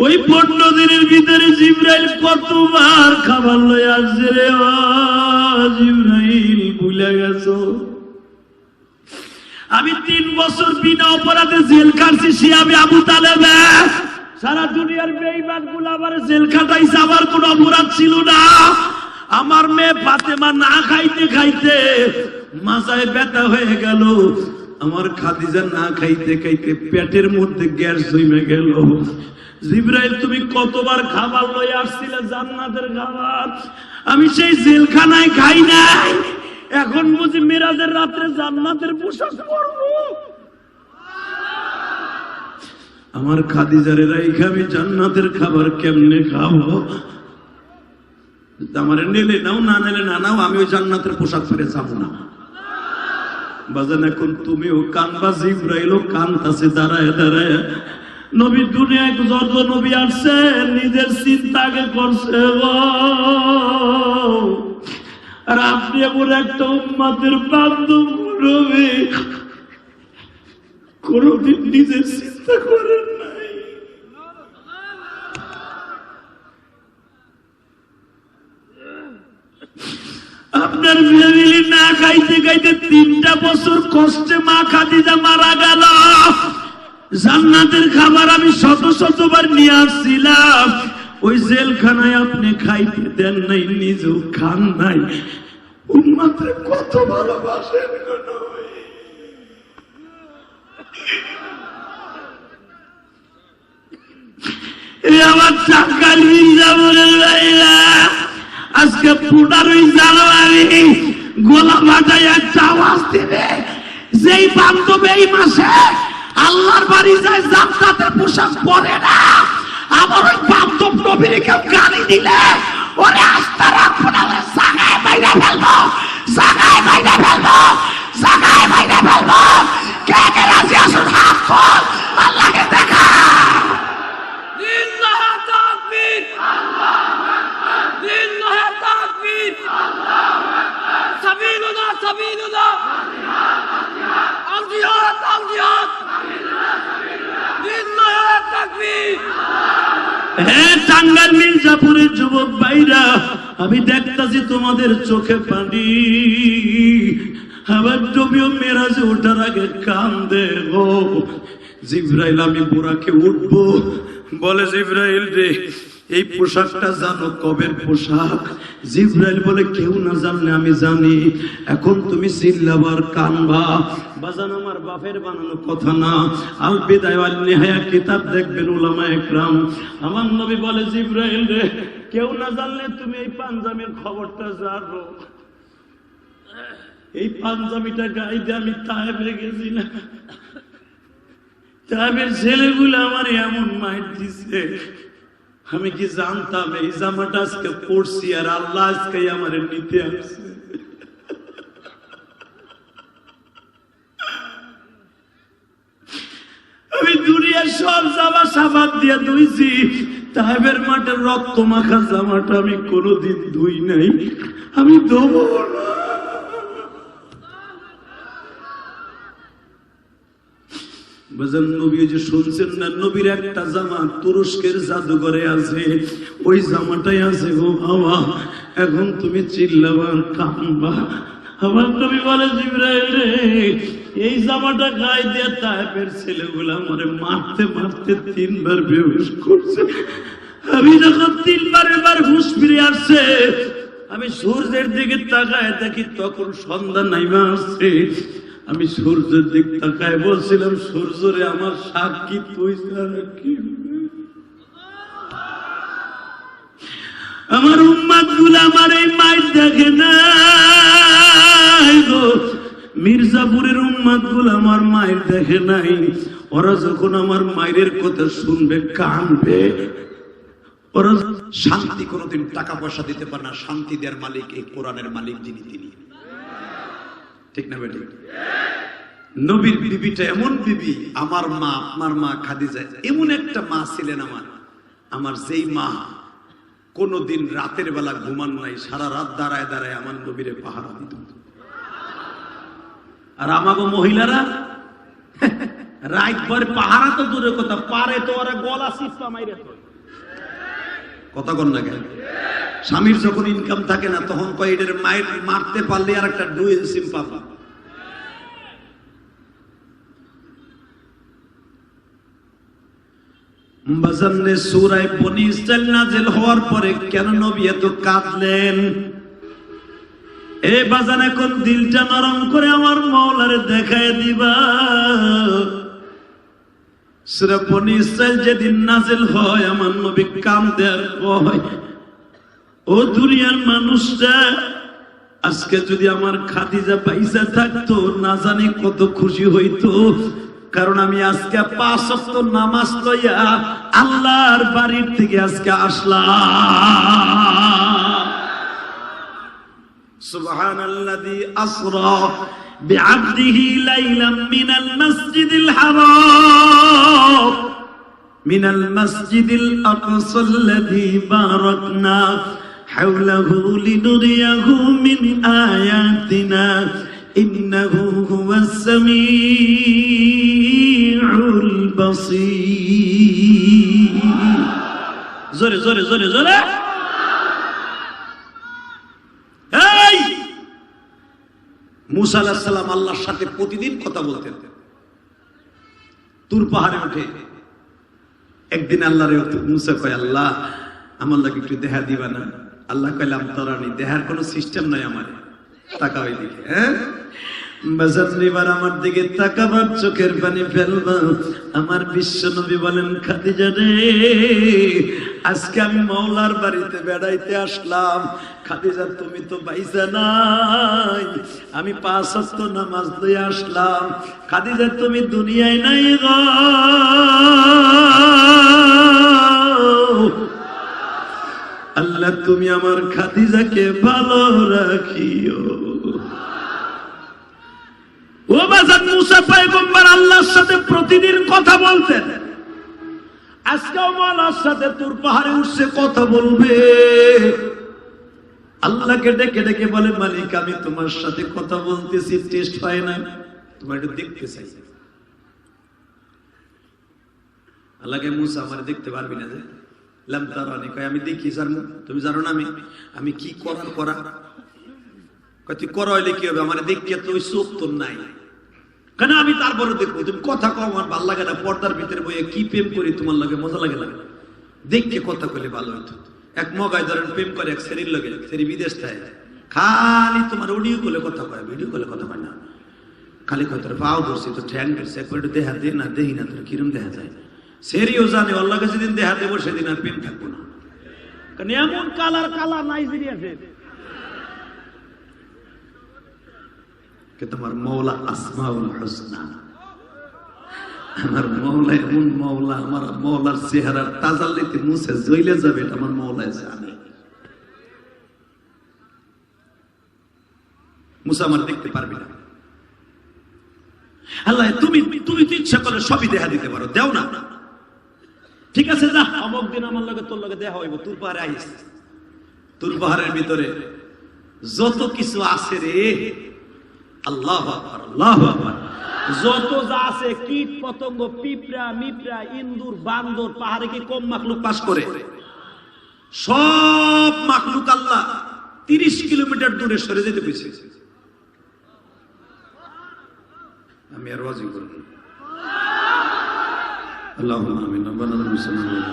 ওই 15 দিনের ভিতরে জিবরাইল কতবার খাবার লয়ে আসছে রে জিবরাইল ভুলে গেছো আমি 3 বছর বিনা অপরাধে জেল কাটছি সে আমি আবু তালেব সারা দুনিয়ার বেঈমান গুলো আমার জেল কাটাইছে আমার কোনো অপরাধ ছিল না আমার মেয়ে ফাতেমা না খাইতে খাইতে মাথায় ব্যথা হয়ে গেল আমার খাদিজা না খাইতে খাইতে পেটের মধ্যে গ্যাস জমে গেল জিবরাইল তুমি কতবার খাবার লয়ে আসছিলে জান্নাতের খাবার আমি সেই জেলখানায় খাই নাই এখন বুঝি মিরাজের রাতে জান্নাতের পোশাক পরবো আমার খাদিজারে রাইখা আমি জান্নাতের খাবার কেমনে খাবো আমার নিলে নাও না নিলে না নাও আমি ওই জান্নাতের পোশাক পরে যাবো না বাজান এখন তুমিও কানবা জিবরাইলও কানতাছে দাঁড়ায় দাঁড়ায় নবী দুনিয়ায় যত নবী আসছে নিজের চিন্তাকে করছে আর আপনি এমন একটা উম্মতের বান্ধব নবী কোনদিন নিজের চিন্তা করেন নাই আপনার ফ্যামিলি না খাইতে খাইতে 3টা বছর কষ্টে মা খাদিজা মারা গেল জান্নাতের খাবার আমি শত শতবার নিয়ে আসছিলাম ওই জেলখানায় আপনি খাইতে দেন নাই নিজেও খান নাই উম্মতরে কত ভালোবাসেন আমার টাঙ্গাইল মির্জাপুরের ভাইরা আজকে 15 জানুয়ারি গোলা ভাটায় একটা আওয়াজ দিবে যেই বান্ধব এই মাসে আল্লাহর বাড়ি যায় জান্নাতের পোশাক পরে না আমার ওই বান্ধব নবীর কেউ গালি দিলে ওরে আস্থা রাখবো না জাগায় বাইরে ফেলবো জাগায় বাইরে ফেলবো জাগায় বাইরে ফেলবো কে কে রাজি আসুন হাত খোল আল্লাহকে দেখা লিল্লাহি তাকবীর আল্লাহু আকবার লিল্লাহি তাকবীর আল্লাহু আকবার সাবিলুল্লাহ সাবিলুল্লাহ আল জিহাদ আল জিহাদ লিল্লাহি তাকবীর হে টাঙ্গাইল মির্জাপুরের যুবক ভাইরা আমি দেখতাছি তোমাদের চোখে পানি আবার নবীও মেরাজে ওঠার আগে কান্দে গো জিবরাইল আমি বুরাকে উঠবো বলে জিবরাইল রে এই পোশাকটা জানো কবের পোশাক জিবরাইল বলে কেউ না জানলে আমি জানি এখন তুমি চিল্লাবার কানবা বাজান আমার বাপের বানানো কথা না আল বিদায়া ওয়াল নিহায়া কিতাব দেখবেন উলামায়ে কেরাম আমার নবী বলে জিবরাইল রে কেউ না জানলে তুমি এই পাঞ্জাবির খবরটা জানো এই পাঞ্জাবিটা গায়ে দিয়ে আমি তায়েফে গেছিলাম তায়েফের ছেলেগুলো আমার এমন মাইর দিছে আমি কি জানতাম এই জামাটা আজকে পড়ছি আর আল্লাহ আজকে আমার নিতে আসছে আমি দুনিয়ার সব জামা সাবান দিয়ে ধুইছি তায়েফের মাঠের রক্ত মাখা জামাটা আমি কোনোদিন ধুই নাই আমি ধোবো না নবী যে শুনছেন না নবীর একটা জামা তুরস্কের জাদুঘরে আছে ওই জামাটাই আছে গো বাবা এখন তুমি চিল্লাবার কানবা আমার নবী বলে জিবরাইল রে এই জামাটা গায়ে দিয়ে তায়েফের ছেলেগুলো আমারে মারতে মারতে 3 বার বেহুশ করছে আমি যখন 3 বার হুঁশ ফিরে আসছে আমি সূর্যের দিকে তাকায় দেখি তখন সন্ধ্যা নাইমা আসছে আমি সূর্যের দিক তাকায় বলছিলাম সূর্যরে আমার সাক্ষী তুই ছাড়া কি আমার উম্মত গুলো আমার এই মায়ের দেখে নাই গো মির্জাপুরের উম্মত গুলো আমার মায়ের দেখে নাই ওরা যখন আমার মায়ের কথা শুনবে কানবে ওরা শান্তি কোনোদিন টাকা পয়সা দিতে পারে না শান্তি দেওয়ার মালিক এই কোরআনের মালিক যিনি তিনি ঠিক না বেটি নবীর বিবিটা এমন বিবি আমার মা আপনার মা খাদিজা এমন একটা মা ছিলেন আমার যেই মা কোনদিন রাতের বেলা ঘুমান নাই সারা রাত দাঁড়ায় দাঁড়ায় আমার নবীরে পাহারা দিত আর আমাগো মহিলারা রাত ভর পাহারা তো দূরের কথা, পারে তো ওরা গলা চিপা মাইরে তো। কথা কন না কেন? স্বামীর যখন ইনকাম থাকে না তখন কয় এটার মায়ের মারতে পারলে আর একটা ডুয়েল সিম পাবা। বাজানে সূরা বনী ইসরাইল নাযিল হওয়ার পরে কেন নবী এত কাঁদলেন? এই বাজান এখন দিলটা নরম করে আমার মাওলারে দেখায় দিবা। সূরা বনী ইসরাইল যেদিন নাযিল হয় আমার নবী কাঁদে আর কয়, ও দুনিয়ার মানুষরা, আজকে যদি আমার খাদিজা পয়সা থাকতো না জানি কত খুশি হইতো। কারণ আমি আজকে 5 ওয়াক্ত নামাজ লইয়া আল্লাহর বাড়ির থেকে আজকে আসলাম। সুবহানাল্লাযী আসরা বিআবদিহি লাইলাম মিনাল মাসজিদিল হারাম মিনাল মাসজিদিল আকসাল্লাযী বারাকনা হাওলাহু লিনুরিয়াহু মিন আয়াতিনা ইন্নাহু হুয়াস সামিউল বাসীর। জোরে জোরে জোরে জোরে। এই মুসা আলাইহিস সালাম আল্লাহর সাথে প্রতিদিন কথা বলতেন। তুর পাহাড়ে উঠে একদিন আল্লাহরে মুসা কয়, আল্লাহ আমার লাগে একটু দেখা দিবা না? আল্লাহ কইলাম তরানি দেহার কোনো সিস্টেম নাই আমার। তাকাও এদিকে। হ্যাঁ বাজার আমার দিকে তাকাবার, চোখের পানি ফেলবা। আমার বিশ্ব নবী বলেন, খাদিজা রে, আজকে আমি মাওলার বাড়িতে বেড়াইতে আসলাম। খাদিজা তুমি তো বাইসা নাই, আমি 5 ওয়াক্ত নামাজ লইয়া আসলাম। খাদিজা তুমি দুনিয়ায় নাই গো। আল্লাহ তুমি আমার খাদিজাকে ভালো রাখিও। ও বাজান, মুসা পয়গম্বর আল্লাহর সাথে প্রতিদিন কথা বলতেন। আজকেও মাওলার সাথে তুর পাহাড়ে উঠছে কথা বলবে। আল্লাহকে ডেকে ডেকে বলে, মালিক আমি তোমার সাথে কথা বলতেছি, টেস্ট পাই না, তোমার একটু দেখতে চাই। আল্লাহকে, মুসা আমার দেখতে পারবি না যে? লাম তারানি, কয় আমি দেখি স্যার। তুমি জানো না আমি কি করার করা? কয় তুই করা হইলে কি হবে? আমার দেখতে তো ওই চোখ তোর নাই কেন? আমি তারপরে দেখবো। তুমি কথা কও, আমার ভালো লাগে না। পর্দার ভিতরে বইয়ে কি প্রেম করি তোমার লাগে মজা লাগে না? দেখতে কথা কইলে ভালো হইতো। এক মগাই ধরেন প্রেম করে এক সেরির লগে, সেরি বিদেশ থাকে, খালি তোমার অডিও কলে কথা কয়, ভিডিও কলে কথা কয় না। খালি কয় তোর পাও ধরছি, তো ঠ্যাং ধরছে, একবার একটু দেখা দে না, দেখি না তোর কিরম দেখা যায়। সেরিও জানে আল্লাহকে যেদিন দেখা দেবো সেদিন আর প্রেম থাকবো না। কারণ এমন কালার কালার নাইজেরিয়া তোমার মৌলা আসমাউল হুসনা। আমার মৌলা এমন মৌলা, আমার মৌলার চেহারার তাজাল্লিতে মুছে জ্বলে যাবে, এটা আমার মৌলায় জানে। মুসা আমার দেখতে পারবি না। আল্লাহ তুমি তো ইচ্ছা করে সবই দেখা দিতে পারো, দেও না। ঠিক আছে, যা, অমুক দিন আমার লগে তোর লগে দেখা হইব, তুর পাহাড়ে আইস। তুর পাহাড়ের ভিতরে যত কিছু আছে রে, আল্লাহু আকবার, আল্লাহু আকবার, যত যা আছে, কীট পতঙ্গ, পিঁপড়া, মিপড়া, ইন্দুর, বান্দর, পাহাড়ে কি কম মাখলুক বাস করে? সব মাখলুক আল্লাহ 30 কিলোমিটার দূরে সরে যেতে কইছে। আমি আর ওয়াজি করব। আল্লাহুম্মা আমিন। রব্বানা মুসলিমিন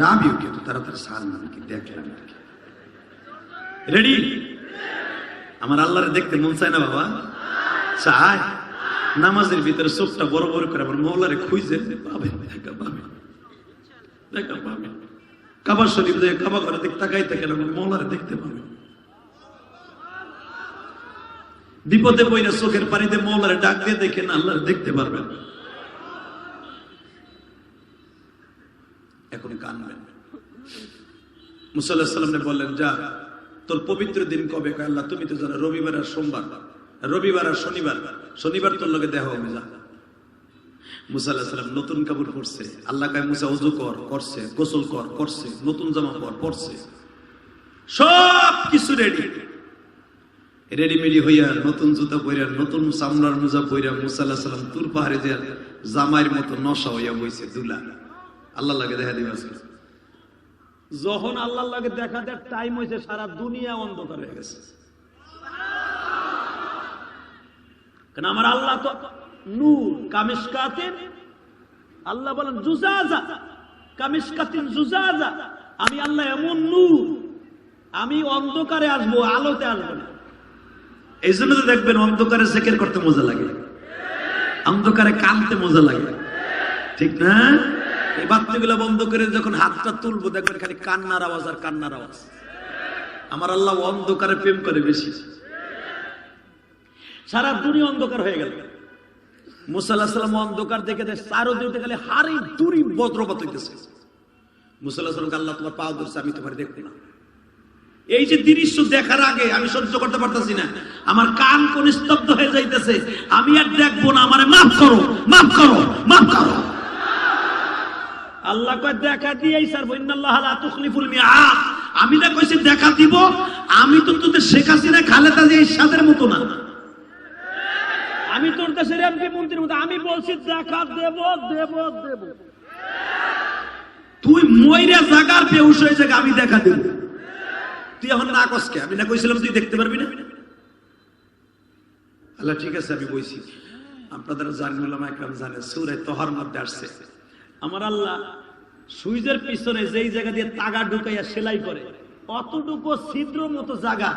রাবিও কে তো তাড়াতাড়ি সার মানে কি দেখলাম আর কি। রেডি? আমার আল্লাহরে দেখতে মন চায় না বাবা? চায়। নামাজের ভিতরে চোখটা বড় বড় করে আমার মৌলারে খুঁজে পাবে, দেখা পাবে, দেখা পাবে। কাবা শরীফ দিয়ে কাবা করে দেখ, তাকাই থাকে আমার মৌলারে দেখতে পাবে। বিপদে পড়ে চোখের পানিতে মৌলারে ডাক দিয়ে দেখেন, আল্লাহরে দেখতে পারবেন। এখন কানবেন। মুসা আলাইহিস সালাম বললেন, যা, তোর পবিত্র দিন কবে? আল্লাহ তুমি তো জানো রবিবার আর সোমবার, রবিবার আর শনিবার, শনিবার তোর লগে দেখা হবে, যা। মুসা আলাইহিস সালাম নতুন কাপড় পরছে। আল্লাহ কয় মুসা ওযু কর, করছে। গোসল কর, করছে। নতুন জামা পর, পরছে। সব কিছু রেডি, রেডিমেডি হইয়া নতুন জুতা পইরা নতুন চামড়ার মোজা পইরা মুসা আলাইহিস সালাম তুর পাহাড়ে যে জামাইয়ের মতো নশা হইয়া বইছে দুলা। আল্লাহ লাগে দেখা দিবা। যখন আল্লাহর লাগে দেখা দেওয়ার টাইম হয়েছে সারা দুনিয়া অন্ধকার হয়ে গেছে। কারণ আমার আল্লাহ তো নূর কামিশকাতিন, আল্লাহ বলেন জুজাজা কামিশকাতিন জুজাজা, আমি আল্লাহ এমন নূর, আমি অন্ধকারে আসবো আলোতে আসবো না। এই জন্য তো দেখবেন অন্ধকারে জিকির করতে মজা লাগে, অন্ধকারে কাঁদতে মজা লাগে, ঠিক না? এই বাতিগুলো বন্ধ করে যখন হাতটা তুলবো দেখবেন খালি কান্নার আওয়াজ আর কান্নার আওয়াজ। আমার আল্লাহ অন্ধকারে প্রেম করে বেশি। সারা দুনিয়া অন্ধকার হয়ে গেল। মুসা আলাইহিস সালাম অন্ধকার দেখে চারদিকে গেলে হারি দুরি বজ্রপাত হইতেছে। মুসা আলাইহিস সালামকে আল্লাহ তোমার পাও ধরছে, আমি তোমার দেখবো না। এই যে দৃশ্য দেখার আগে আমি সহ্য করতে পারতাছি না, আমার কান কোন স্তব্ধ হয়ে যাইতেছে, আমি আর দেখবো না, আমারে মাফ করো, মাফ করো, মাফ করো। আল্লাহ কয় দেখা দিয়েই ছাড়বো, ইন্নাল্লাহ লা তুখলিফুল মিআদ। আমি না কইছি দেখা দিব, আমি তো তোদের শেখ হাসিনা খালেদা জিয়া এরশাদের মতো না, আমি তোর দেশের এমপি মন্ত্রীর মতো, আমি বলছি দেখা দেব দেব দেব। তুই মইরা জাগার বেহুশ হয়ে যাক, আমি দেখা দেব। তুই এখন না কসকে, আমি না কইছিলাম তুই দেখতে পারবি না? আল্লাহ ঠিক আছে আমি বইছি। আপনাদের জানেন, উলামা একরাম জানে, সূরা তহার মধ্যে আসছে আমার আল্লাহ সুইজের পিছনে যেই জায়গা দিয়ে তাগা ঢুকাইয়া সেলাই করে অতটুকু ছিদ্র মতো জায়গা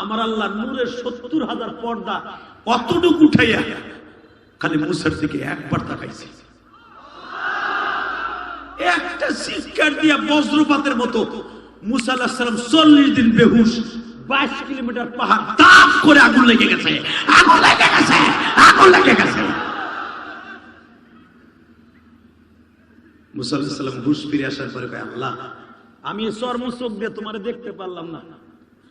আমার আল্লাহ নূরের ৭০,০০০ পর্দা অতটুকু উঠাইয়া খালি মুসার দিকে একবার তাকাইছে, একটা চিৎকার দিয়া বজ্রপাতের মতো মুসা আলাইহিস সালাম ৪০ দিন বেহুশ, ২২ কিলোমিটার পাহাড় তাপ করে আগুন লেগে গেছে, আগুন লেগে গেছে, আগুন লেগে গেছে। মুসা আলাইহিস সালাম হুঁশ ফিরে আসার পরে কয়, আল্লাহ আমি চর্ম চোখ দিয়ে তোমারে দেখতে পারলাম না,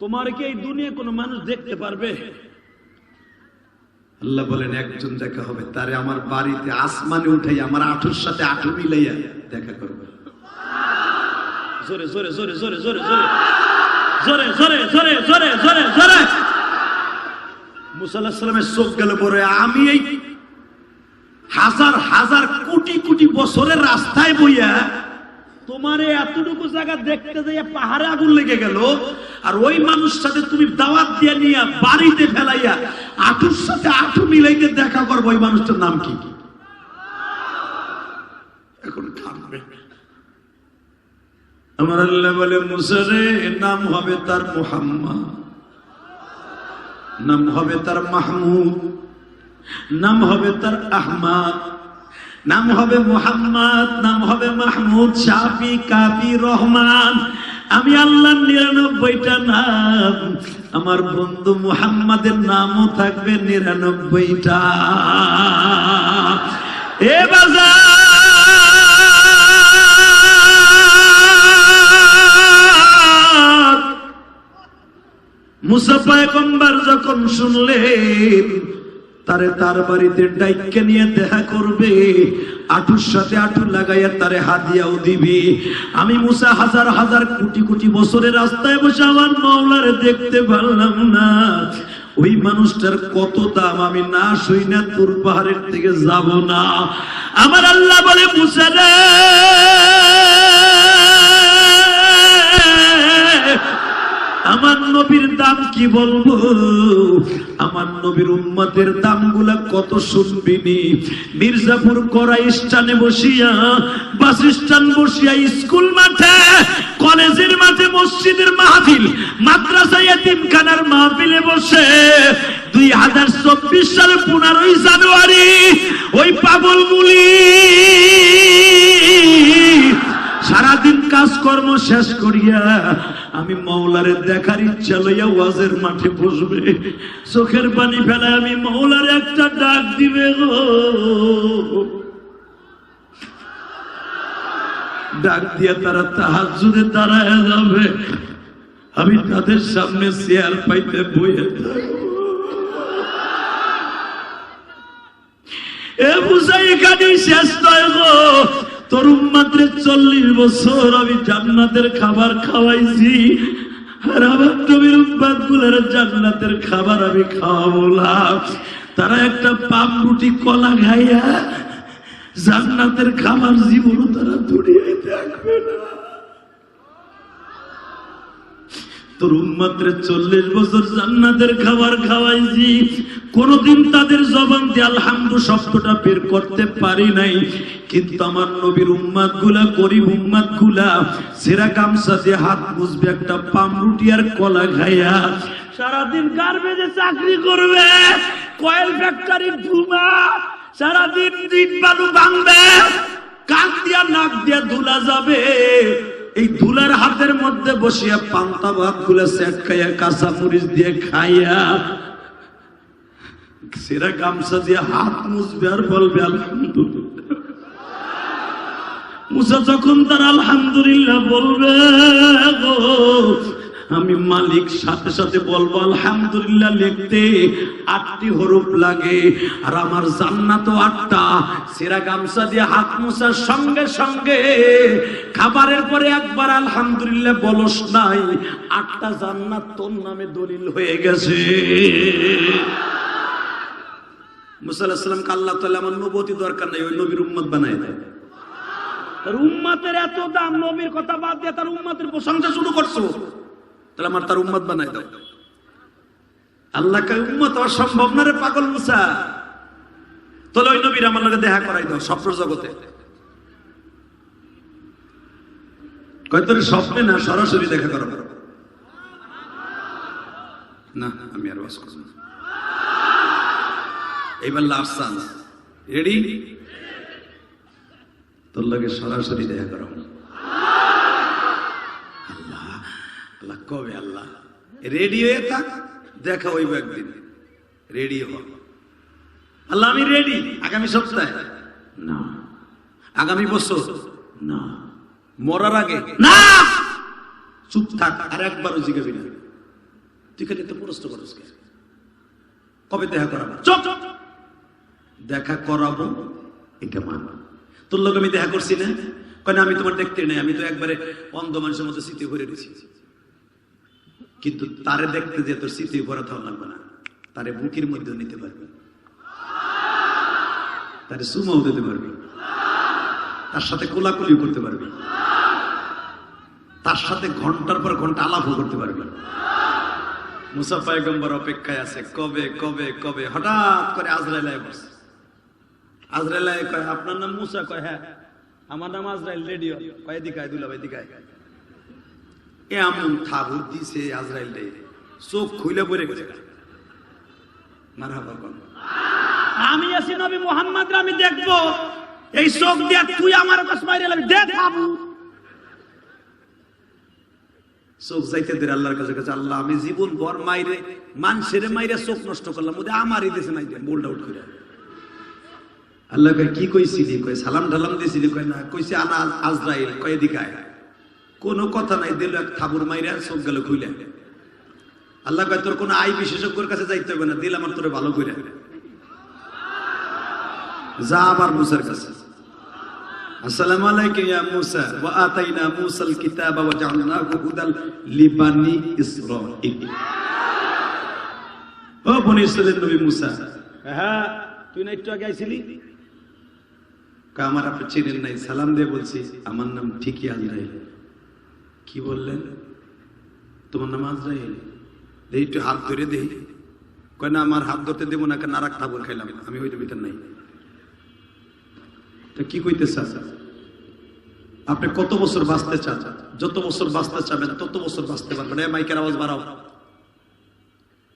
তোমার কি এই দুনিয়া কোনো মানুষ দেখতে পারবে? আল্লাহ বলেন একজন দেখা হবে, তারে আমার বাড়িতে আসমানে উঠাই আমার আঁঠুর সাথে আঁঠু মিলাইয়া দেখা করবে। জোরে জোরে জোরে জোরে জোরে জোরে জোরে জোরে জোরে জোরে জোরে জোরে। মুসা আলাইহিস সালামের চোখ গেল পরে, আমি এই হাজার হাজার কোটি কোটি বছরের রাস্তায় বইয়া তোমারে এতটুকু জায়গা দেখতে যাইয়া পাহাড়ে আগুন লেগে গেল, আর ওই মানুষের সাথে তুমি দাওয়াত দিয়ে নিয়ে বাড়িতে ফেলাইয়া আঁঠুর সাথে আঁঠু মিলাইতে দেখা করবো, ওই মানুষটার নাম কি? এখন থামবে। আমার আল্লাহ বলে, মুসা রে, নাম হবে তার মুহাম্মদ, নাম হবে তার মাহমুদ, নাম হবে তার আহমদ, নাম হবে মুহাম্মদ, নাম হবে মাহমুদ, শাফি, কাফি, রহমান। আমি আল্লাহর ৯৯টা নাম, আমার বন্ধু মুহাম্মাদের নামও থাকবে ৯৯টা। এ বাজার, মুসা পয়গম্বর যখন শুনলেন তারে তার বাড়িতে ডাইকে নিয়ে দেখা করবে, আঁঠুর সাথে আঁঠু লাগাইয়া তারে হাদিয়াও দিবি। আমি মুসা হাজার হাজার কোটি কোটি বছরের রাস্তায় বসে আমার মাওলারে দেখতে পারলাম না, ওই মানুষটার কত দাম আমি না শুই না তোর পাহাড়ের থেকে যাব না। আমার আল্লাহ বলে, মুসা রে, আমার নবীর দাম কি বলবো, আমার নবীর উম্মতের দামগুলা কত শুনবিনি। মির্জাপুর কড়াই স্টানে বসিয়া, বাস স্ট্যান্ড বসিয়া, স্কুল মাঠে, কলেজের মাঠে, মসজিদের মাহফিল, মাদ্রাসা ইয়াতিমখানার মাহফিলে বসে ২০২৪ সালে ১৫ই জানুয়ারি ওই পাগলগুলি সারাদিন কাজকর্ম শেষ করিয়া আমি মাওলারে দেখার ইচ্ছা লইয়া ওয়াজের মাঠে বসবে, চোখের পানি ফেলে আমি মাওলারে একটা ডাক দিবে গো, ডাক দিয়া তারা তাহাজ্জুদে দাঁড়ায় যাবে, আমি তাদের সামনে চেয়ার পাইতে বইয়ে থাকবো। এ বুঝাই এখানে শেষ নয় গো, তোর উম্মতরে ৪০ বছর আমি জান্নাতের খাবার খাওয়াইছি, আর আমার নবীর উম্মত গুলার জান্নাতের খাবার আমি খাওয়াবো না। তারা একটা পামরুটি কলা খাইয়া জান্নাতের খাবার জীবনও তারা দুনিয়ায় দেখবে না। তোর উম্মতরে 40 বছর জান্নাতের খাবার খাওয়াইছি, কোনদিন তাদের জবান দিয়ে আলহামদু শব্দটা বের করতে পারি নাই। কিন্তু আমার নবীর উম্মত গুলা, গরিব উম্মত গুলা সেরা গামছা দিয়ে হাত মুছবে একটা পামরুটি আর কলা খাইয়া, সারাদিন গার্মেন্টে চাকরি করবে, কয়েল ফ্যাক্টরির ধুমা, সারাদিন ইট বালু ভাঙবে, কাক দিয়া নাক দিয়া ধুলা যাবে। এই ধুলার হাতের মধ্যে বসিয়া পান্তা ভাত গুলা সেট খাইয়া কাঁচা মরিচ দিয়ে খাইয়া সেরা গামছা দিয়ে হাত মুছবে আর বলবে আলহামদুলিল্লাহ। মুসা যখন তার আলহামদুলিল্লাহ বলবে গো, আমি মালিক সাথে সাথে বলবো আলহামদুলিল্লাহ লিখতে 8টি হরফ লাগে, আর আমার জান্নাত 8টা। সেরা গামছা দিয়ে হাত মোছার সঙ্গে সঙ্গে খাবারের পরে একবার আলহামদুলিল্লাহ বলস নাই, 8টা জান্নাত তোর নামে দলিল হয়ে গেছে। মুসা আলাইহিস সালামকে আল্লাহ তাআলা আমার নবুয়তি দরকার নাই, ওই নবীর উম্মত বানায় দেয়। তার উম্মতের এত দাম, নবীর কথা বাদ দিয়ে তার উম্মতের প্রশংসা শুরু করছো, তাহলে আমার তার উম্মত বানাই দাও। আল্লাহকে উম্মত হওয়া সম্ভব না রে পাগল মুসা, তাহলে ওই নবীর আমার লগে দেখা করাই দাও স্বপ্ন জগতে। কয় তোর স্বপ্নে না, সরাসরি দেখা করো না। আমি আর বাস করব না, এইবার লাস্ট চান্স। রেডি? তোর লগে সরাসরি দেখা করো। আল্লাহ কবে? আল্লাহ রেডি হয়ে থাক, দেখা হইব একদিন। রেডি হ। আল্লাহ আমি রেডি। আগামী সপ্তাহে না, আগামী বছর না, মরার আগে না। চুপ থাক, আর একবারও জিজ্ঞাসা না। তুই খালি তো প্রশ্ন করছ, কবে দেখা করাবো? চুপ। দেখা করাবো এটা মান। তোর লোক আমি দেখা করছি না, কেন আমি তোমার দেখতে নাই, আমি তো একবারে অন্ধ মানুষের মতো স্মৃতি ভরে দিছি। কিন্তু তারে দেখতে যে তোর স্মৃতি ভরা থাকা লাগবে না, তারে বুকের মধ্যে নিতে পারবে, তারে সুমাও দিতে পারবে, তার সাথে কোলাকুলি করতে পারবে, তার সাথে ঘন্টার পর ঘন্টা আলাপও করতে পারবে। মুসা পয়গম্বর অপেক্ষায় আছে, কবে কবে কবে। হঠাৎ করে আজরাইল বসে। আজরাইল কয় আপনার নাম মুসা? কয় হ্যাঁ। আমার নাম আজরাইল। রেডিও কয় দিকায় দুলাভাই দিকায়। এমন থাবুর দিছে আজরাইল রে, চোখ খুলে পড়ে গেছে। মারহাবা কোন? আমি আছি নবী মুহাম্মদ, আমি দেখবো। এই চোখ দিয়া তুই আমার কাছে মাইরে লাগবি, দেখ বাবু। চোখ যাইতে দে আল্লাহর কাছে। আল্লাহ আমি জীবন ভর মাইরে মানুষের মাইরে চোখ নষ্ট করলাম, ওদের আমারই দেশে মাইরে বোল্ড আউট করে। আল্লাহ কয় কি কইছিলি? কয় সালাম ঢালাম দিয়েছিলি? কয় না। কইছে আনা আজরাইল। কয় দিকায়। কোন কথা নাই, দিল এক থাবুর মাইরে চোখ গেল খুইলে। আল্লাহ কয় তোর কোন আই বিশেষজ্ঞের কাছে যাইতে হবে না, দিল আমার তোরে ভালো করে যা। আবার মুসার কাছে, আসসালামু আলাইকুম ইয়া মুসা ওয়া আতাইনা মুসাল কিতাবা ওয়া জাআলনাহু হুদাল লিবানি ইসরাঈল। ও বনি ইসরাঈলের নবী মুসা। হ্যাঁ, তুই না একটু আগে আইছিলি? কয় আমার আপনি চিনেন নাই? সালাম দিয়ে বলছি আমার নাম ঠিকই আজরাইল। কি বললেন? তোমার নাম আজরাইল? দেই একটু হাত ধরে দেই। কয় না আমার হাত ধরতে দেবো না, কেন রাখ থাবর খাইলাম আমি, হইতে ভিতর নাই। তা কি কইতে চান? আপনি কত বছর বাঁচতে চান? যত বছর বাঁচতে চাবেন তত বছর বাঁচতে পারবেন। মাইকের আওয়াজ বাড়াও।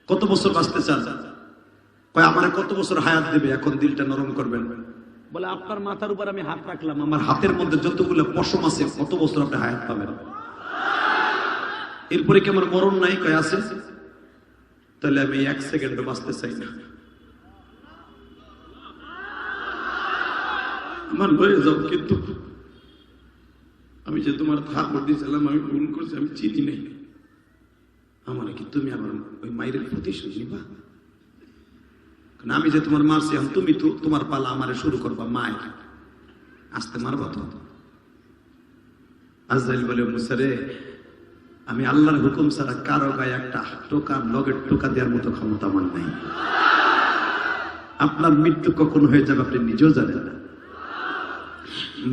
কত বছর বাঁচতে চান? কয় আমার কত বছর হায়াত দেবে, এখন দিলটা নরম করবেন। বলে আপনার মাথার উপর আমি হাত রাখলাম, আমার হাতের মধ্যে যতগুলো পশম আছে কত বছর আপনি হায়াত পাবেন। এরপরে কি আমার মরণ নাই? কয় আছে। তাহলে আমি 1 সেকেন্ডও বাঁচতে চাই না। আমার হয়ে যাও, কিন্তু আমি যে তোমার থাপড় দিয়েছিলাম, আমি ভুল করছি, আমি চিনি নাই। আমার কি তুমি আমার ওই মায়ের প্রতিশোধ নিবা? আমি যে তোমার মারছি, তুমি তো তোমার পালা আমারে শুরু করবা। মায়ের আসতে মারবা তো। আজরাইল বলে মুসা রে, আমি আল্লাহর হুকুম ছাড়া কারো গায়ে একটা টোকা লগের টোকা দেওয়ার মতো ক্ষমতা আমার নাই। আপনার মৃত্যু কখন হয়ে যাবে আপনি নিজেও জানেন না।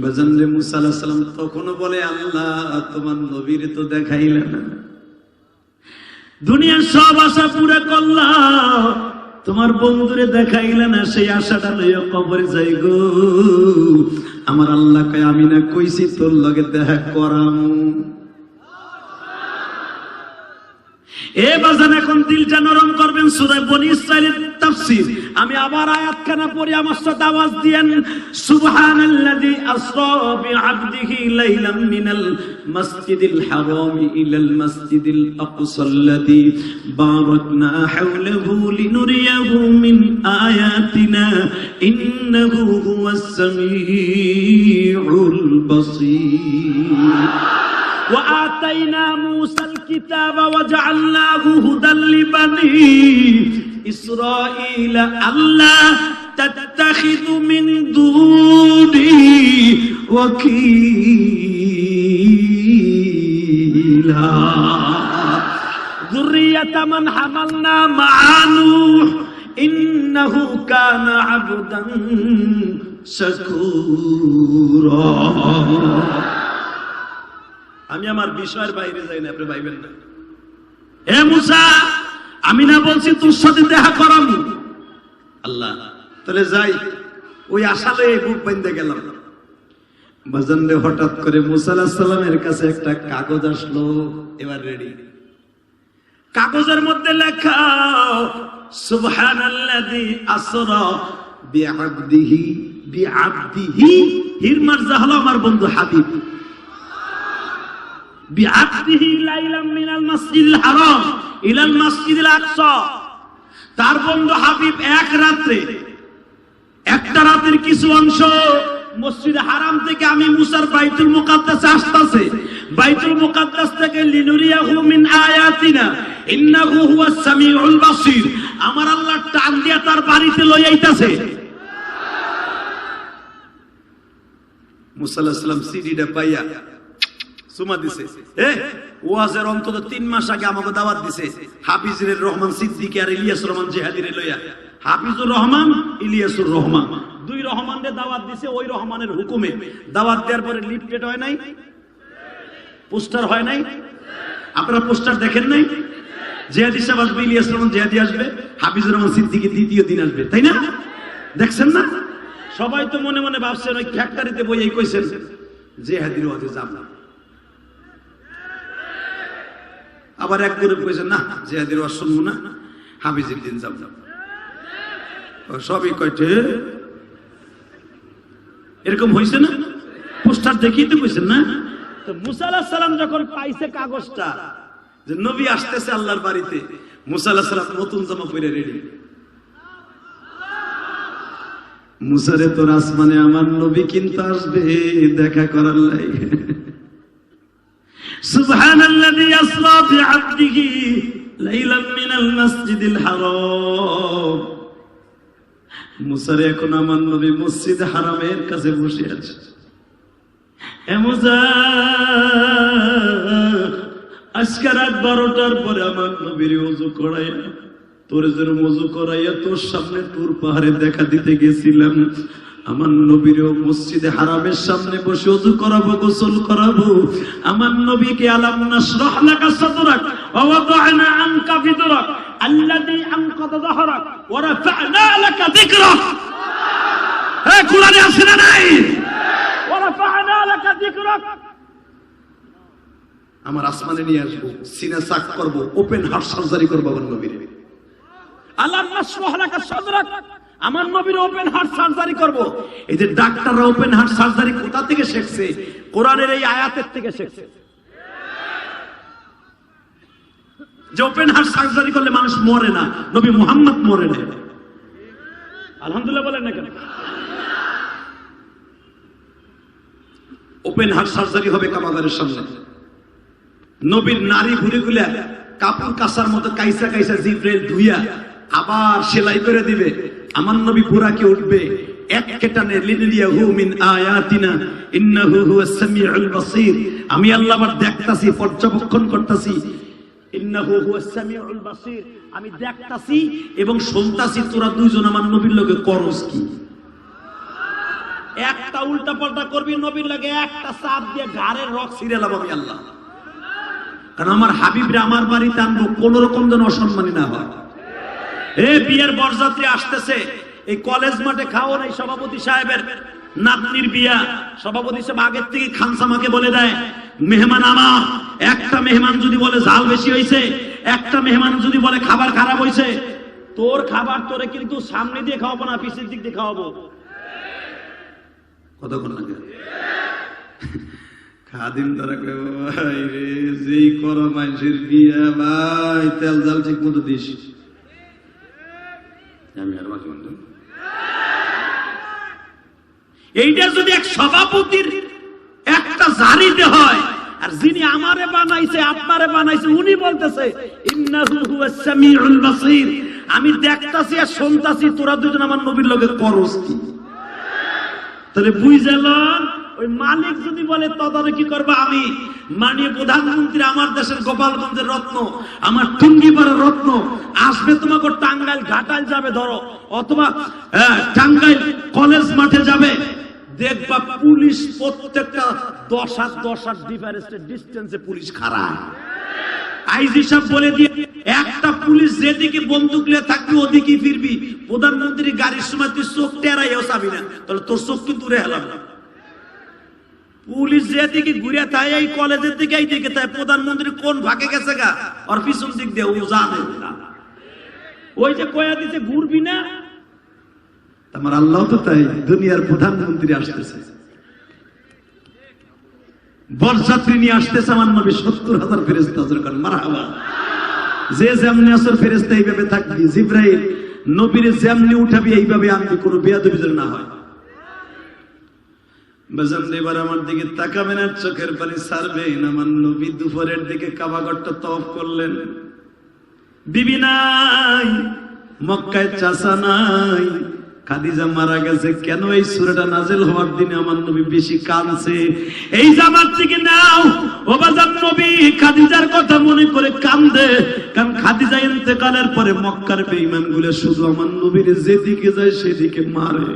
বাজানরে মুসা আলাইহিস সালাম তখনও বলে, আল্লাহ তোমার নবীর তো দেখাইলে না, দুনিয়ার সব আশা পুরা করলা, তোমার বন্ধুরে দেখাইলে না, সেই আশাটা লইয়া কবরে যাই গো। আমার আল্লাহ কয়, আমি না কইছি তোর লগে দেখা করামু। এ বাজান এখন দিলটা নরম করবেন। সূরা বনী ইসরাঈলের তাফসীর আমি আবার আয়াতখানা পড়ি, আমার সাথে আওয়াজ দিয়েন। সুবহানাল্লাযী আসরা বিআবদিহি লাইলাম মিনাল মাসজিদিল হারাম ইলাল মাসজিদিল আকসাল্লাযী বারাকনা হাওলাহু লিনুরিয়াহু মিন আয়াতিনা ইন্নাহু হুয়াস সামিউল বাসীর। وآتينا موسى الكتاب وجعلناه هدى لبني إسرائيل ألا تتخذوا من دوني وكيلا ذرية من حملنا مع نوح إنه كان عبدا شكورا। আমি আমার বিষয়ের বাইরে যাই না, আপনি ভাইবেন না। এ মুসা, আমি না বলছি তোর সাথে দেখা করাবো? আল্লাহ তাহলে যাই, ওই আশালে বুক বাঁধতে গেলাম। বাজানরে হঠাৎ করে মুসা আলাইহিস সালামের কাছে একটা কাগজ আসলো, এবার রেডি। কাগজের মধ্যে লেখা সুবহানাল্লাযী আসরা বিআবদিহি, বিআবদিহি, হির মারজা হলো আমার বন্ধু হাবিব। বিআবদিহি লাইলাম মিনাল মাসজিদিল হারাম ইলাল মাসজিদিল আকসা, তার বন্ধু হাবিব এক রাত্রে, একটা রাতের কিছু অংশ মসজিদ হারাম থেকে আমি মুসার বাইতুল মুকাদ্দাসে আসতেছে, বাইতুল মুকাদ্দাস থেকে লিনুরিয়াহু মিন আয়াতিনা ইন্নাহু হুয়াস সামিউল বাসীর, আমার আল্লাহ টান দিয়া তার বাড়িতে লই আইতাছে। মুসা আলাইহিস সালাম সিডিটা পাইয়া সুমা দিছে। ওয়াজের অন্তত 3 মাস আগে আমাকে দাওয়াত দিছে হাফিজুর রহমান সিদ্দিকী আর ইলিয়াসুর রহমান জিহাদিরে লইয়া। হাফিজুর রহমান, ইলিয়াসুর রহমান, দুই রহমানরে দাওয়াত দিছে। ওই রহমানের হুকুমে দাওয়াত দেওয়ার পরে লিফলেট হয় নাই, পোস্টার হয় নাই। আপনারা পোস্টার দেখেন নাই? জিহাদি সাহেব আসবে, ইলিয়াসুর রহমান জিহাদি আসবে, হাফিজুর রহমান সিদ্দিকী দ্বিতীয় দিন আসবে, তাই না? দেখছেন না? সবাই তো মনে মনে ভাবছেন ওই ফ্যাক্টরিতে বই এই কইছেন জিহাদির ওয়াজে যাব না। আবার এক গ্রুপ কইছে না জিহাদির ওয়াজ শুনবো না, হাফিজের দিন যাব। সবই কয়টে এরকম হয়েছে না? পোস্টার দেখিয়ে তো কইছেন না? তো মুসা আলাইহিস সালাম যখন পাইছে কাগজটা যে নবী আসতেছে আল্লাহর বাড়িতে, মুসা আলাইহিস সালাম নতুন জামা পরে রেডি। মুসারে তোর আসমানে আমার নবী কিন্তু আসবে দেখা করার লাই। সুবহানাল্লাযী আসরা বিআবদিহি লাইলাম মিনাল মাসজিদিল হারাম। মুসারে এখন আমার নবী মসজিদ হারামের কাছে বসে আছে। এ মুসা, আজকে রাত 12টার পরে আমার নবীর ওযু করাইয়া, তোর যেরকম ওযু করাইয়া তোর সামনে তোর পাহাড়ে দেখা দিতে গেছিলাম, আমার নবীরও মসজিদে হারামের সামনে বসে ওযু করাবো, গোসল করাবো। আমার নবীকে আলাম নাশরাহ লাকা সাদরাক ওয়া ওয়াদা'না আনকা বিদরাক আল্লাযী আনকাযা যাহরাক ওয়া রাফা'না লাকা যিকরাক। হে কুরআনে আছে না নাই? ওয়া রাফা'না লাকা যিকরাক। আমার আসমানে নিয়ে আসবো, সিনা সাক করবো, ওপেন হার্ট সার্জারি করবো আমার নবীর। আলাম নাশরাহ লাকা সাদরাক, আমার নবীর ওপেন হার্ট সার্জারি করব। এই যে ডাক্তাররা ওপেন হার্ট সার্জারি কোথা থেকে শিখছে? কোরআনের এই আয়াতের থেকে শিখছে যে ওপেন হার্ট সার্জারি করলে মানুষ মরে না, নবী মুহাম্মদ মরে না। আলহামদুলিল্লাহ বলেন না কেন? ওপেন হার্ট সার্জারি হবে কাবাগারের সামনে। নবীর নারী ঘুরে ঘুরে কাপড় কাঁচার মতো কাইসা কাইসা জিব্রাইল ধুইয়া আবার সেলাই করে দিবে। আমার নবী বুরাকে উঠবে, এক কেটানে লিলিয়াহু মিন আয়াতিনা ইন্নাহু হুয়াস সামিউল বাসীর। আমি আল্লাহ আবার দেখতাছি, পর্যবেক্ষণ করতাছি। ইন্নাহু হুয়াস সামিউল বাসীর, আমি দেখতাছি এবং শুনতাছি তোরা দুইজন আমার নবীর লগে করস কি। একটা উল্টা পাল্টা করবি নবীর লগে, একটা চাপ দিয়ে ঘাড়ের রক ছিঁড়ে লাভ আমি আল্লাহ। কারণ আমার হাবিবরে আমার বাড়িতে আনবো, কোন রকম যেন অসম্মানী না হয়। বিয়ের বরযাত্রী আসতেছে, এই কলেজ মাঠে খাও নাই সভাপতি সাহেবের নাতনির বিয়া। সভাপতি সাহেব আগের থেকে খানসামাকে বলে দেয়, মেহমান আমার, একটা মেহমান যদি বলে ঝাল বেশি হয়েছে, একটা মেহমান যদি বলে খাবার খারাপ হয়েছে, তোর খাবার তোরে কিন্তু সামনে দিয়ে খাওয়াবো না, পিছের দিক দিয়ে খাওয়াবো। কতক্ষণ লাগে খাদিম তারা কয়, ভাই রে যেই করা মানুষের বিয়া ভাই, তেল জাল ঠিক মতো দিস। আমি আর মাঝে মাঝে এইটা যদি এক সভাপতির একটা জারিতে হয়, আর যিনি আমারে বানাইছে আপনারে বানাইছে উনি বলতেছে ইন্নাহু হুয়াস সামিউল বাসীর, আমি দেখতাছি আর শুনতাছি তোরা দুজন আমার নবীর লগে করস কি। তাহলে বুঝলেন, ওই মালিক যদি বলে তদারকি করবে আমি, মাননীয় প্রধানমন্ত্রী আমার দেশের গোপালগঞ্জের রত্ন, আমার টুঙ্গিপাড়ার রত্ন আসবে তোমাকে টাঙ্গাইল ঘাটাইল যাবে ধরো, অথবা টাঙ্গাইল কলেজ মাঠে যাবে, দেখবা পুলিশ প্রত্যেকটা 10 ডিফারেন্সের ডিস্টেন্সে পুলিশ খাড়ায়। আইজি সাহেব বলে দিয়ে একটা পুলিশ যেদিকে বন্দুক নিয়ে থাকবি ওদিকে ফিরবি। প্রধানমন্ত্রী গাড়ির সময় তুই চোখ টেরাইও চাবি না, তাহলে তোর চোখ কিন্তু দূরে হেলাম না। পুলিশ যেদিকে ঘুরে থাকে, এই কলেজের দিকে এই দিকে থাকে, প্রধানমন্ত্রী কোন ভাগে গেছে গা আর পিছন দিক দিয়ে ও জানে না। ওই যে কয়া দিতে ঘুরবি না, আমার আল্লাহ তো তাই, দুনিয়ার প্রধানমন্ত্রী আসতেছে, বরযাত্রী নিয়ে আসতেছে আমার নবী, 70,000 ফেরেশতা হযরত কান মারহাবা। যে যেমনি আসর ফেরেশতা এইভাবে থাকবি, জিবরাইল নবীর যেমনি উঠাবি এইভাবে আনবি, কোনো বেয়াদবি যেন না হয়। বাজান এবার আমার দিকে তাকাবেন আর চোখের পানি ছাড়বেন। আমার নবী দুপুরের দিকে কাবাগরটা তওয়াফ করলেন। বিবি নাই, মক্কায় চাচা নাই, খাদিজা মারা গেছে। কেন এই সূরাটা নাযিল হওয়ার দিনে আমার নবী বেশি কাঁদছে? এই জামাত থেকে নাও ও বাজার, নবী খাদিজার কথা মনে করে কান্দে। কারণ খাদিজা ইন্তেকালের পরে মক্কার বেঈমানগুলো শুধু আমার নবীর যেদিকে যায় সেদিকে মারে।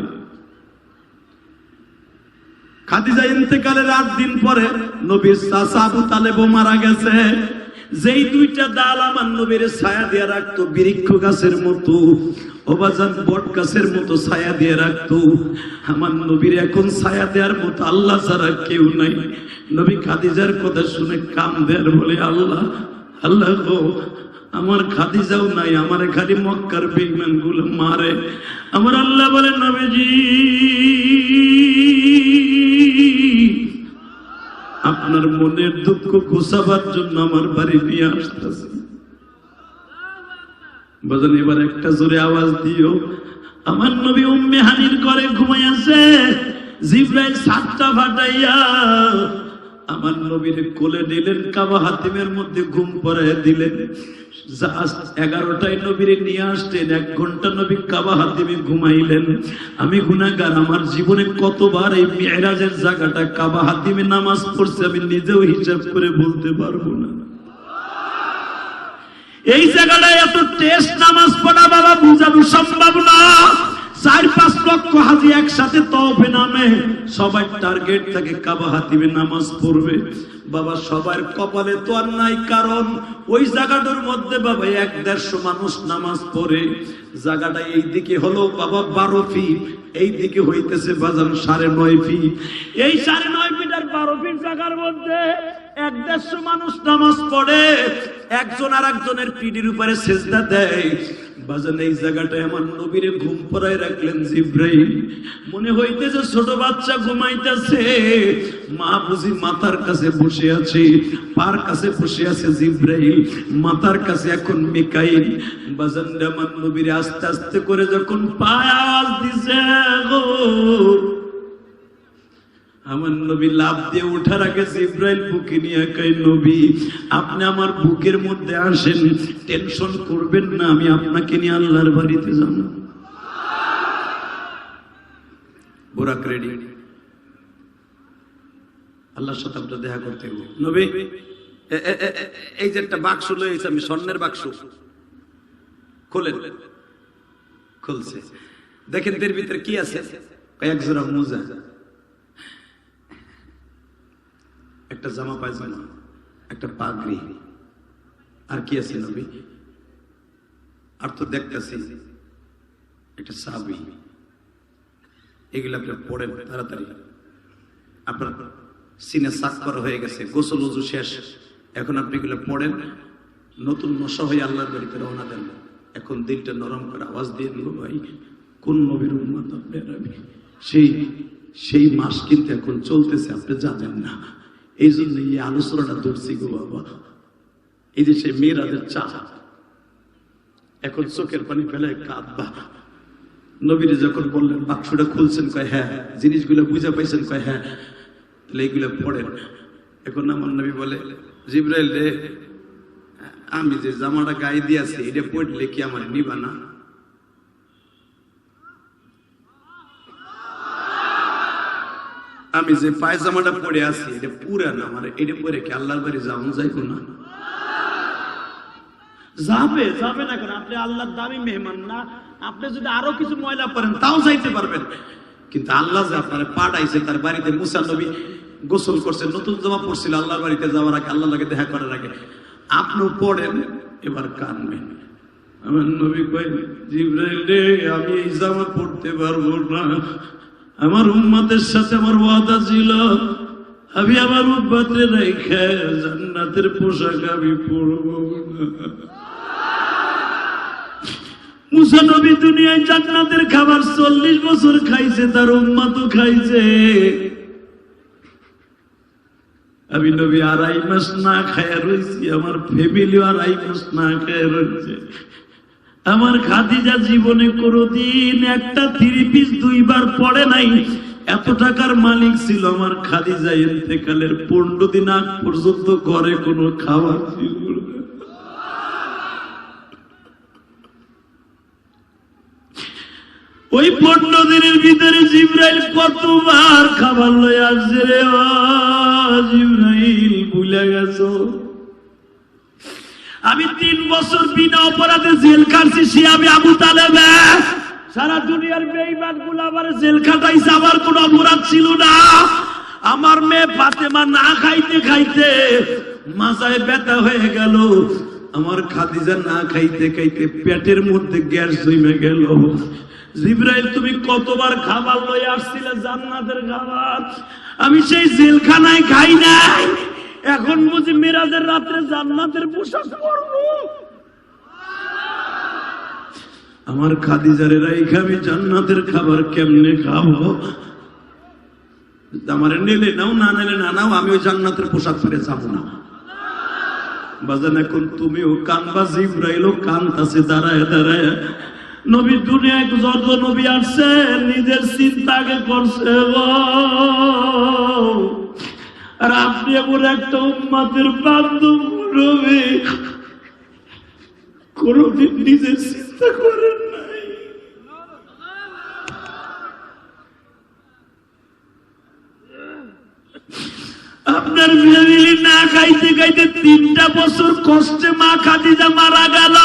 খাদিজা ইন্তেকালের 8 দিন পরে নবীর চাচা আবু তালেবও মারা গেছে। যেই দুইটা ডাল আমার নবীর ছায়া দিয়ে রাখতো, বৃক্ষ গাছের মতো, ওবাজান বট গাছের মতো ছায়া দিয়ে রাখতো, আমার নবীর এখন ছায়া দেওয়ার মতো আল্লাহ ছাড়া কেউ নাই। নবী খাদিজার কথা শুনে কান্দে আর বলে, আল্লাহ আল্লাহ গো, আমার খাদিজাও নাই, আমার খালি মক্কার বেঈমান গুলো মারে। আমার আল্লাহ বলে, নবীজি আপনার মনের দুঃখ ঘোষাবার জন্য আমার বাড়ি নিয়ে আসতেছে। বাজান এবার একটা জোরে আওয়াজ দিও। আমার নবী উম্মে হানির ঘরে ঘুমাই আছে, জিবরাইল 7টা ফাটাইয়া আমার নবীর কোলে নিলেন, কাবা হাতিমের মধ্যে ঘুম পড়াইয়া দিলেন। 11টায় নবীরে নিয়ে আসলেন, 1 ঘন্টা নবী কাবা হাতিমে ঘুমাইলেন। আমি গুনাহগার, আমার জীবনে কতবার এই মিরাজের জায়গাটা কাবা হাতিমে নামাজ পড়ছে আমি নিজেও হিসাব করে বলতে পারবো না। এই জায়গাটায় এত টেস্ট নামাজ পড়া বাবা বুঝানো সম্ভব না। 4-5 লক্ষ হাজি একসাথে তওফে নামে, সবাই টার্গেট থাকে কাবা হাতিমে নামাজ পড়বে। বাবা সবার কপালে তো আর নাই, কারণ ওই জায়গাটার মধ্যে বাবা 1-150 মানুষ নামাজ পড়ে। জায়গাটা এই দিকে হলো বাবা 12 ফিট, এই দিকে হইতেছে বাজান 9.5 ফিট। এই 9.5 ফিট আর 12 ফিট জায়গার মধ্যে 1-150 মানুষ নামাজ পড়ে, একজন আর একজনের পিঠের উপরে সেজদা দেয়। বাজান এই জায়গাটায় আমার নবীরে ঘুম পড়ায় রাখলেন জিবরাইল। মনে হইতেছে ছোট বাচ্চা ঘুমাইতেছে, মা বুঝি মাথার কাছে বসে আছে, পার কাছে বসে আছে জিবরাইল, মাথার কাছে এখন মিকাইল। বাজান আমার নবীরে আস্তে আস্তে করে যখন পায়ে আওয়াজ দিছে গো, আমার নবী লাফ দিয়ে ওঠার আগে জিবরাইল বুকে নিয়ে কয়, নবী আপনি আমার বুকের মধ্যে আসেন, টেনশন করবেন না, আমি আপনাকে নিয়ে আল্লাহর বাড়িতে যাব। বুরাক রেডি, আল্লাহর সাথে আপনার দেখা করতে হবে। নবী এই যে একটা বাক্স লয়েছে, আমি স্বর্ণের বাক্স, খোলেন। খুলছে, দেখেন এর ভিতরে কি আছে। এক জোড়া মোজা, একটা জামা পায়জামা, একটা পাগড়ি, আর কি আছে নবী? আর তো দেখতেছি একটা চাবি। এগুলো আপনি পড়েন তাড়াতাড়ি, আপনার সিনে সাক করা হয়ে গেছে, গোসল ওযু শেষ, এখন আপনি এগুলো পড়েন, নতুন নশা হয়ে আল্লাহর বাড়িতে রওনা দেন। এখন দিলটা নরম করে আওয়াজ দিয়ে দিল, ভাই কোন নবীর উম্মত আপনারা? সেই মাস কিন্তু এখন চলতেছে, আপনি জানেন না। এই জন্য এই আলোচনাটা ধরছি গো বাবা। এই যে সেই মেয়েরাদের চা, এখন চোখের পানি ফেলে কাঁদবা। নবীরে যখন বললেন বাক্সটা খুলছেন, কয় হ্যাঁ। জিনিসগুলো বুঝা পাইছেন, কয় হ্যাঁ। তাহলে এইগুলো পড়েন। এখন আমার নবী বলে, জিবরাইল রে, আমি যে জামাটা গায়ে দিয়েছি এটা পড়লে কি আমার নিবা না? আমি যে পায়জামাটা পরে আছি এটা পুরান, আমার এটা পরে কি আল্লাহর বাড়ি যাওয়া যাইবো না? যাবে, যাবে না কেন? আপনি আল্লাহর দামি মেহমান না? আপনি যদি আরো কিছু ময়লা পরেন তাও যাইতে পারবেন, কিন্তু আল্লাহ যে আপনার পাঠাইছে তার বাড়িতে। মুসা নবী গোসল করছে, নতুন জামা পরছিল আল্লাহর বাড়িতে যাওয়ার আগে, আল্লাহর লাগে দেখা করার আগে। আপনিও পড়েন, এবার কানবেন। আমার নবী কয়, জিবরাইল রে, আমি এই জামা পড়তে পারবো না। আমার উম্মতের সাথে আমার ওয়াদা ছিল, আমি আমার উম্মতরে রেখে জান্নাতের পোশাক আমি পরবো না। মুসা নবী দুনিয়ায় জান্নাতের খাবার 40 বছর খাইছে, তার উম্মতও খাইছে। আমি নবী 2.5 মাস না খায়া রয়েছি, আমার ফ্যামিলিও 2.5 মাস না খায়া রয়েছে। আমার খাদিজা জীবনে কোনোদিন একটা 3 পিস 2 বার পড়ে নাই। এত টাকার মালিক ছিল আমার খাদিজা। ইন্তেকালের 15 দিন আগ পর্যন্ত ঘরে কোনো খাবার ছিল না। ওই 15 দিনের ভিতরে জিবরাইল কতবার খাবার লয়ে আসছে রে। জিবরাইল ভুলে গেছো, আমি 3 বছর বিনা অপরাধে জেল কাটছি। সে আমি আবু তালেব, সারা দুনিয়ার বেঈমান গুলো আমার জেল কাটাইছে, আমার কোন অপরাধ ছিল না। আমার মেয়ে ফাতেমা না খাইতে খাইতে মাথায় ব্যথা হয়ে গেল। আমার খাদিজা না খাইতে খাইতে পেটের মধ্যে গ্যাস জমে গেল। জিবরাইল তুমি কতবার খাবার লয়ে আসছিলে, জান্নাতের খাবার। আমি সেই জেলখানায় খাই নাই, এখন বুঝি মিরাজের রাত্রে জান্নাতের পোশাক পরবো। আমার খাদিজারে রাইখা আমি জান্নাতের খাবার কেমনে খাবো? আমার নিলে নাও, না নিলে না নাও, আমি ওই জান্নাতের পোশাক পরে যাবো না। বাজান এখন তুমিও কানবা, জিবরাইলও কানতাছে দাঁড়ায় দাঁড়ায়। নবী দুনিয়ায় যত নবী আসছে নিজের চিন্তাকে করছে গো। আর আপনি এমন একটা উম্মতের বান্ধব নবী, কোনদিন নিজের চিন্তা করেন নাই। আপনার ফ্যামিলি না খাইতে খাইতে 3টা বছর কষ্টে মা খাদিজা মারা গেল।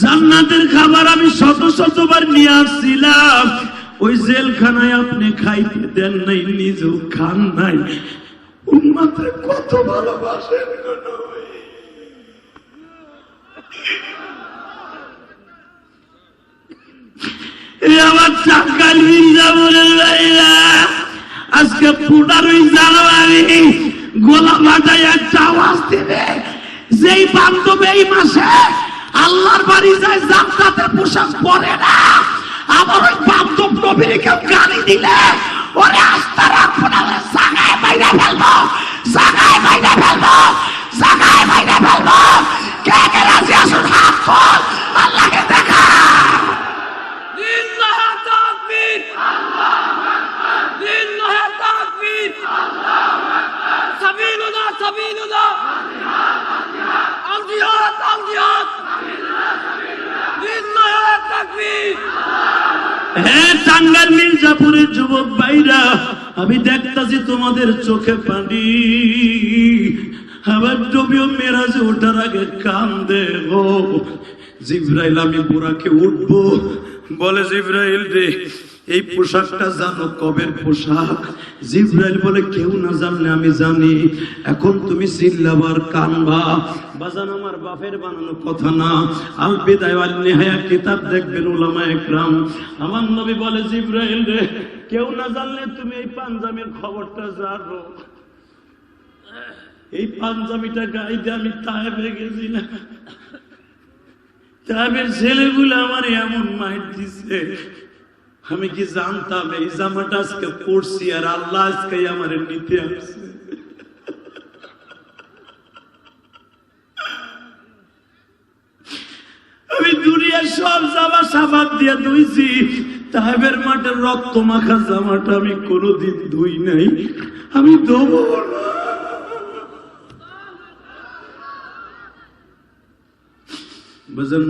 জান্নাতের খাবার আমি শত শতবার নিয়ে আসছিলাম, ওই জেলখানায় আপনি খাইতে দেন নাই, নিজেও খান নাই। উম্মতরে কত ভালোবাসেন গো নবী। আমার টাঙ্গাইল মির্জাপুরের ভাইরা, আজকে 15 জানুয়ারি গোলা ভাটায় একটা আওয়াজ দিবে, যেই বান্ধব এই মাসে আল্লাহর বাড়ি যায় জান্নাতের পোশাক পরে না, আমার ওই বান্ধব নবীর কেউ গালি দিলে ওরে আস্থা রাখবো না, জাগায় বাইরে ফেলবো, জাগায় বাইরে ফেলবো, জাগায় বাইরে ফেলবো। কে কে রাজি আসুন, হাত তোল, আল্লাহকে দেখা। লিল্লাহি তাকবীর, আল্লাহু আকবার, লিল্লাহি তাকবীর। হ্যাঁ টাঙ্গাইল মির্জাপুরের যুবক ভাইরা, আমি দেখতাছি তোমাদের চোখে পানি। আবার নবীও মেরাজে ওঠার আগে কান্দে গো। জিবরাইল আমি বুরাকে উঠবো, বলে জিবরাইল রে এই পোশাকটা জানো কবের পোশাক? জিবরাইল বলে কেউ না জানলে আমি জানি। এখন তুমি চিল্লাবার কানবা। বাজান আমার বাপের বানানো কথা না, আল বিদায়া ওয়ান নিহায়া কিতাব দেখবেন উলামায়ে একরাম। আমার নবী বলে জিবরাইল রে কেউ না জানলে তুমি এই পাঞ্জাবির খবরটা জানো। এই পাঞ্জাবিটা গায়ে দিয়ে আমি তায়েফে গেছিলাম, তায়েফের ছেলেগুলো আমার এমন মাইর দিছে, আমি কি জানতাম এই জামাটা আজকে পড়ছি আর আল্লাহ আজকে আমার নিতে আসছে। আমি দুনিয়ার সব জামা সাবান দিয়ে ধুইছি, তায়েফের মাঠের রক্ত মাখা জামাটা আমি কোনোদিন ধুই নাই, আমি ধোবো না।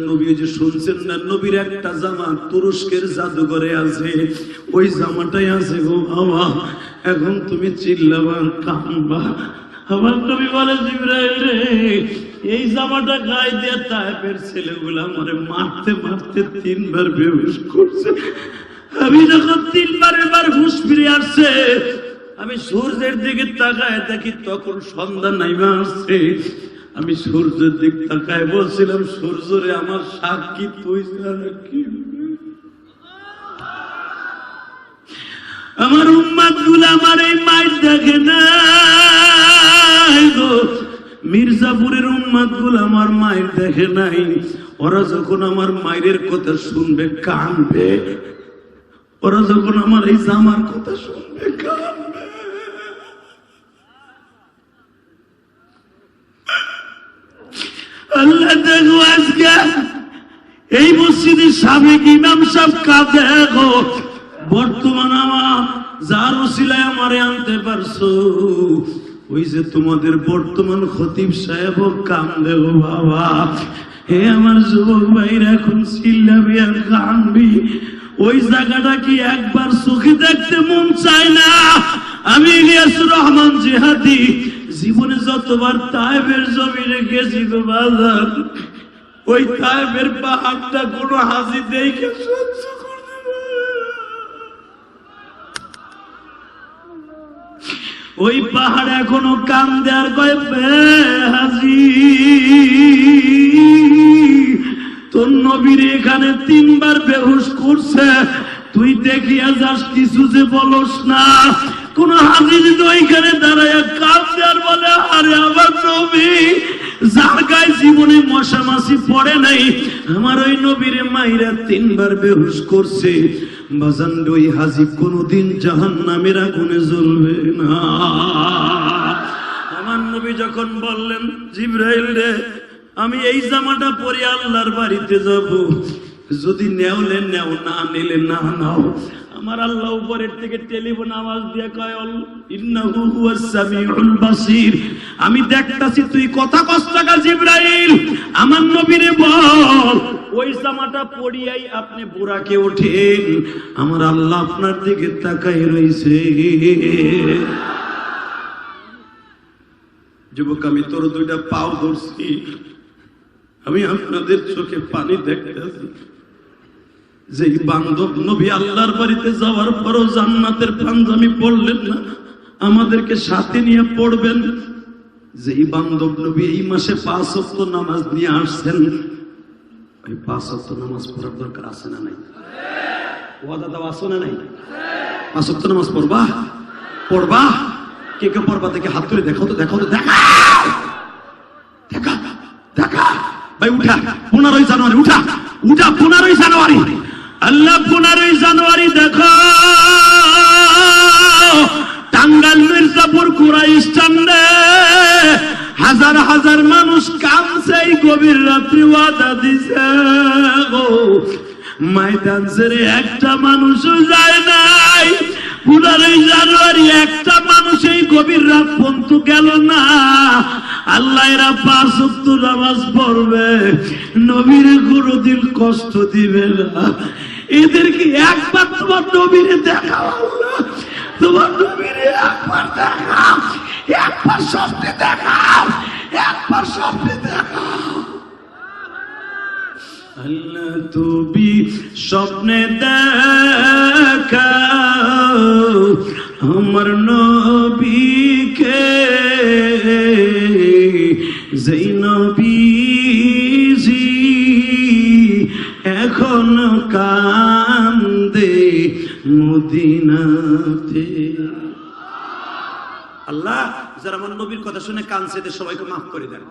নবী যে শুনছেন না, নবীর একটা জামা তুরস্কের জাদুঘরে আছে, ওই জামাটাই আছে গো বাবা। এখন তুমি চিল্লাবা কানবা। আমার নবী বলে জিবরাইল রে এই জামাটা গায়ে দিয়ে তায়েফের ছেলেগুলা আমারে মারতে মারতে 3 বার বেহুশ করছে। আমি যখন 3 বার হুঁশ ফিরে আসছে, আমি সূর্যের দিকে তাকায় দেখি তখন সন্ধ্যা নাইমা আসছে। আমি সূর্যের দিক তাকায় বলছিলাম সূর্য রে আমার সাক্ষী তুই ছাড়া কি। আমার উম্মত গুলো আমার এই মাইর দেখে না গো। মির্জাপুরের উম্মত গুলো আমার মায়ের দেখে নাই। ওরা যখন আমার মায়ের কথা শুনবে কানবে, ওরা যখন আমার এই জামার কথা শুনবে কানবে। আল্লাহ দেখো আজকে এই মসজিদের সাবেক ইমাম সাহেব কাঁদে গো। বর্তমান আমার যার ওসিলায় আমারে আনতে পারছো, ওই যে তোমাদের বর্তমান খতিব সাহেব কান্দে গো বাবা। হে আমার যুবক ভাইরা এখন চিল্লাবি আর কানবি। ওই জায়গাটা কি একবার চোখে দেখতে মন চায় না? আমি ইলিয়াসুর রহমান জিহাদি জীবনে যতবার তায়েফের জমিনে গেছি গো বাজার, ওই তায়েফের পাহাড়টা কোন হাসি দেখে সহ্য করতে পারে না। ওই পাহাড় এখনো কান্দে আর কয় হাসি তোর নবীর এখানে 3 বার বেহুশ করছে, তুই দেখিয়া যাস কিছু যে বলস না। কোন হাজি যদি ওইখানে দাঁড়ায় কাঁদতে আর বলে আরে আমার নবী যার গায়ে জীবনে মশা মাছি পড়ে নাই, আমার ওই নবীরে মাইরা 3 বার বেহুশ করছে, বাজান ওই হাজি কোনদিন জাহান্নামের আগুনে জ্বলবে না। আমার নবী যখন বললেন জিবরাইল রে আমি এই জামাটা পরে আল্লাহর বাড়িতে যাব, যদি নেওলে নেও না নিলে না নাও। আমার আল্লাহ উপরের থেকে টেলিফোন আওয়াজ দিয়ে কয় ইন্নাহু হুয়াস সামিউল বাসীর। আমি দেখতাছি তুই কথা কষ্ট কা জিবরাইল, আমার নবীরে বল ওই জামাটা পরিয়াই আপনি বুরাকে ওঠেন। আমার আল্লাহ আপনার দিকে তাকায় রইছে। যুবক আমি তোর 2টা পাও ধরছি, আমি আপনাদের চোখে পানি দেখতেছি। যে বান্ধব নবী আল্লাহর বাড়িতে যাওয়ার পরও জান্নাতের পাঞ্জাবি পড়লেন না, আমাদেরকে সাথে নিয়ে পড়বেন। যে বান্ধব নবী এই মাসে 5 ওয়াক্ত নামাজ নিয়ে আসছেন, ওই 5 ওয়াক্ত নামাজ পড়ার দরকার আছে না নাই? ওয়াদা দাও আছে না নাই? 5 ওয়াক্ত নামাজ পড়বা? পড়বা? কে কে পড়বা দেখে হাত তুলে দেখাও তো, দেখাও তো, দেখা দেখা দেখা। ভাই উঠা, 15ই জানুয়ারি উঠা, উঠা 15ই জানুয়ারি। আল্লাহ 15ই জানুয়ারি দেখো টাঙ্গাইল মির্জাপুর কুরাই স্ট্যান্ডে হাজার হাজার মানুষ কাঁদছে। এই গভীর রাত্রি ওয়াদা দিছে গো, ময়দান ছেড়ে একটা মানুষও যায় নাই। 15ই জানুয়ারি একটা মানুষ এই গভীর রাত পর্যন্ত গেল না। আল্লাহ এরা 5 ওয়াক্ত নামাজ পড়বে, নবীর কোনদিন কষ্ট দিবে না। এদেরকে একবার তোমার নবীরে দেখাও আল্লাহ, তোমার নবীরে একবার দেখাও, একবার স্বপ্নে দেখাও, একবার স্বপ্নে দেখাও আল্লাহ, তুমি স্বপ্নে দেখাও আমার নবীকে, যেই নবীজি এখন কান্দে মদিনাতে। আল্লাহ, যারা আমার নবীর কথা শুনে কাঁদছে এদের সবাইকে মাফ করে দেন।